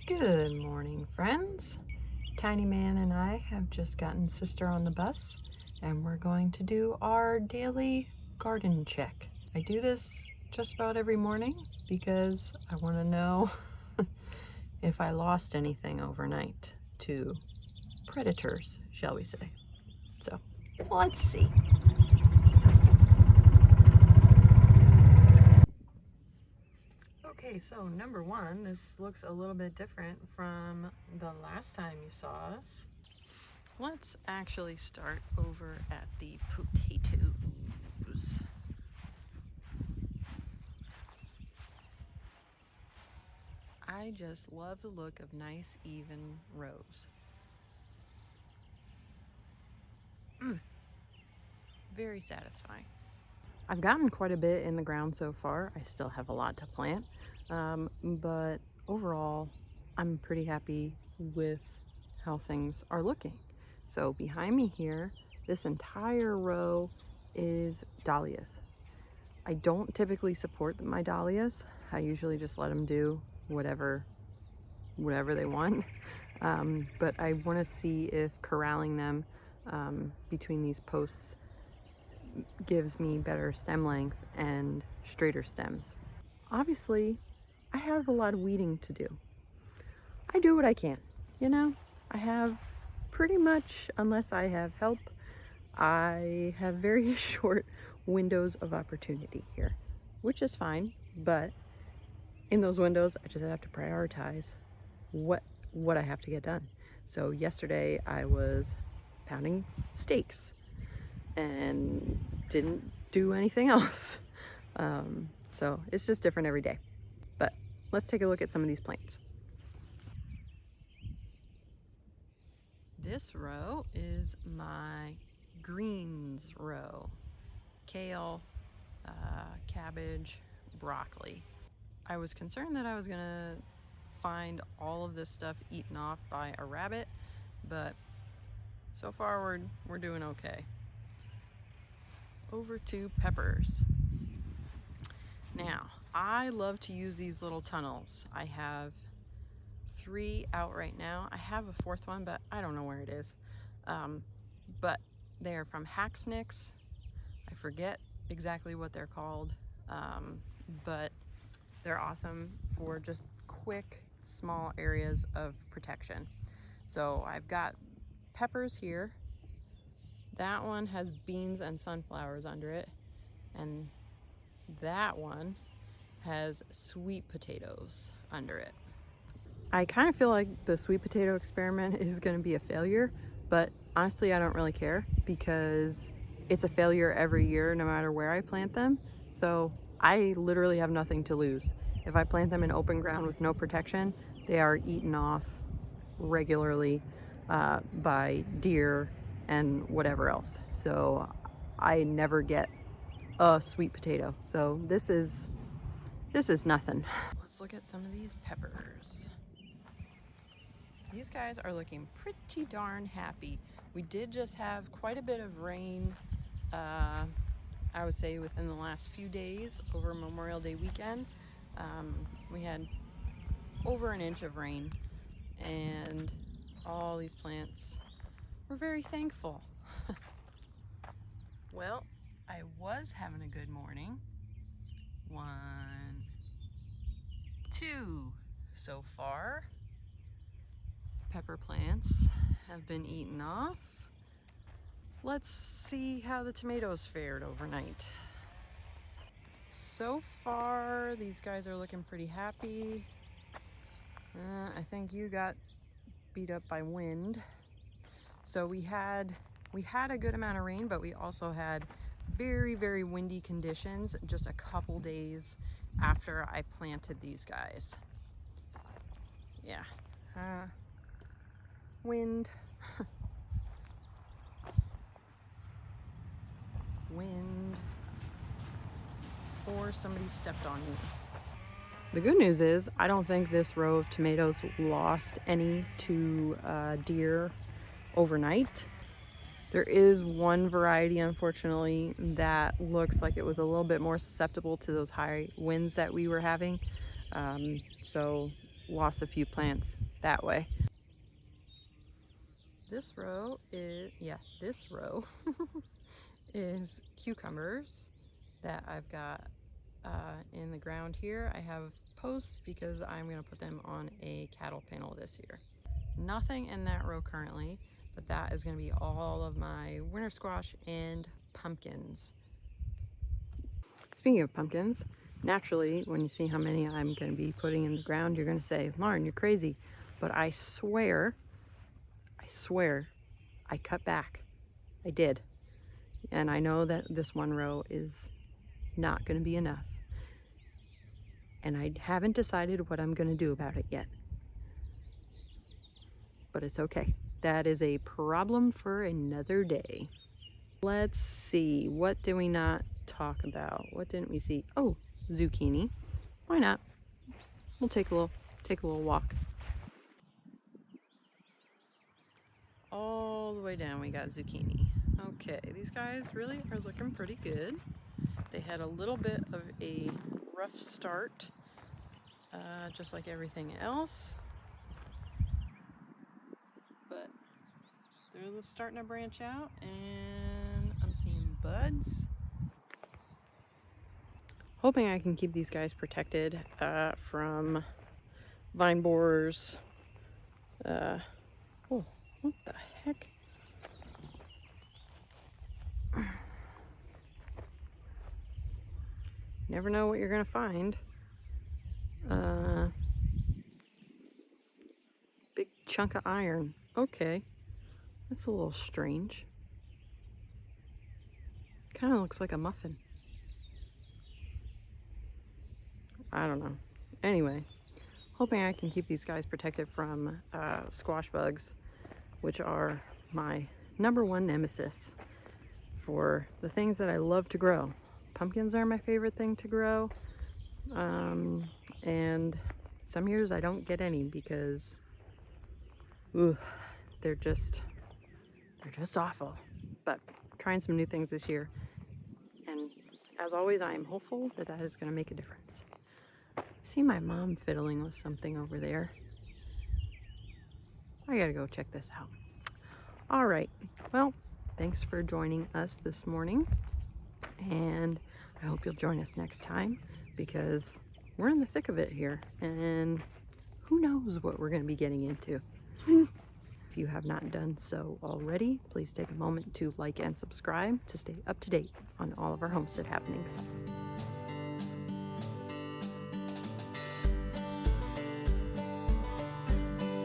Good morning, friends. Tiny Man and I have just gotten Sister on the bus, and we're going to do our daily garden check. I do this just about every morning because I want to know if I lost anything overnight to predators, shall we say. So, let's see. Okay, so number one, this looks a little bit different from the last time you saw us. Let's actually start over at the potatoes. I just love the look of nice, even rows. Very satisfying. I've gotten quite a bit in the ground so far. I still have a lot to plant, but overall, I'm pretty happy with how things are looking. So behind me here, this entire row is dahlias. I don't typically support my dahlias. I usually just let them do whatever they want. But I want to see if corralling them between these posts gives me better stem length and straighter stems. Obviously, I have a lot of weeding to do. I do what I can, you know? I have pretty much, unless I have help, I have very short windows of opportunity here, which is fine, but in those windows, I just have to prioritize what I have to get done. So yesterday I was pounding steaks and didn't do anything else. So it's just different every day. But let's take a look at some of these plants. This row is my greens row. Kale, cabbage, broccoli. I was concerned that I was gonna find all of this stuff eaten off by a rabbit, but so far we're doing okay. Over to peppers. Now, I love to use these little tunnels. I have 3 out right now. I have a 4th one, but I don't know where it is. But they are from Hacksnicks. I forget exactly what they're called, but they're awesome for just quick, small areas of protection. So I've got peppers here. That one has beans and sunflowers under it, and that one has sweet potatoes under it. I kind of feel like the sweet potato experiment is going to be a failure, but honestly I don't really care because it's a failure every year no matter where I plant them. So I literally have nothing to lose. If I plant them in open ground with no protection, they are eaten off regularly by deer and whatever else. So I never get a sweet potato. So this is nothing. Let's look at some of these peppers. These guys are looking pretty darn happy. We did just have quite a bit of rain, I would say within the last few days over Memorial Day weekend. We had over an inch of rain, and all these plants were very thankful. Well, I was having a good morning. 1, 2 so far. Pepper plants have been eaten off. Let's see how the tomatoes fared overnight. So far, these guys are looking pretty happy. I think you got beat up by wind. So we had a good amount of rain, but we also had very, very windy conditions just a couple days after I planted these guys. Yeah, wind. Wind, or somebody stepped on you. The good news is I don't think this row of tomatoes lost any to deer overnight. There is one variety, unfortunately, that looks like it was a little bit more susceptible to those high winds that we were having. So lost a few plants that way. This row is, this row is cucumbers that I've got in the ground here. I have posts because I'm going to put them on a cattle panel this year. Nothing in that row currently, but that is going to be all of my winter squash and pumpkins. Speaking of pumpkins, naturally, when you see how many I'm going to be putting in the ground, you're going to say, Lauren, you're crazy. But I swear, I cut back. I did. And I know that this one row is not going to be enough. And I haven't decided what I'm going to do about it yet. But it's okay. That is a problem for another day. Let's see, what did we not talk about? What didn't we see? Oh, zucchini. Why not? We'll take a little walk. All the way down we got zucchini. Okay, these guys really are looking pretty good. They had a little bit of a rough start, just like everything else. But they're starting to branch out, and I'm seeing buds. Hoping I can keep these guys protected from vine borers. Oh, what the heck? Never know what you're gonna find. Big chunk of iron. Okay, that's a little strange. Kind of looks like a muffin. I don't know. Anyway, hoping I can keep these guys protected from squash bugs, which are my #1 nemesis for the things that I love to grow. Pumpkins are my favorite thing to grow, and some years I don't get any because they're just awful. But trying some new things this year, and as always, I am hopeful that that is going to make a difference. See my mom fiddling with something over there. I gotta go check this out. All right, well, thanks for joining us this morning, and I hope you'll join us next time because we're in the thick of it here, and who knows what we're going to be getting into. If you have not done so already, please take a moment to like and subscribe to stay up to date on all of our homestead happenings.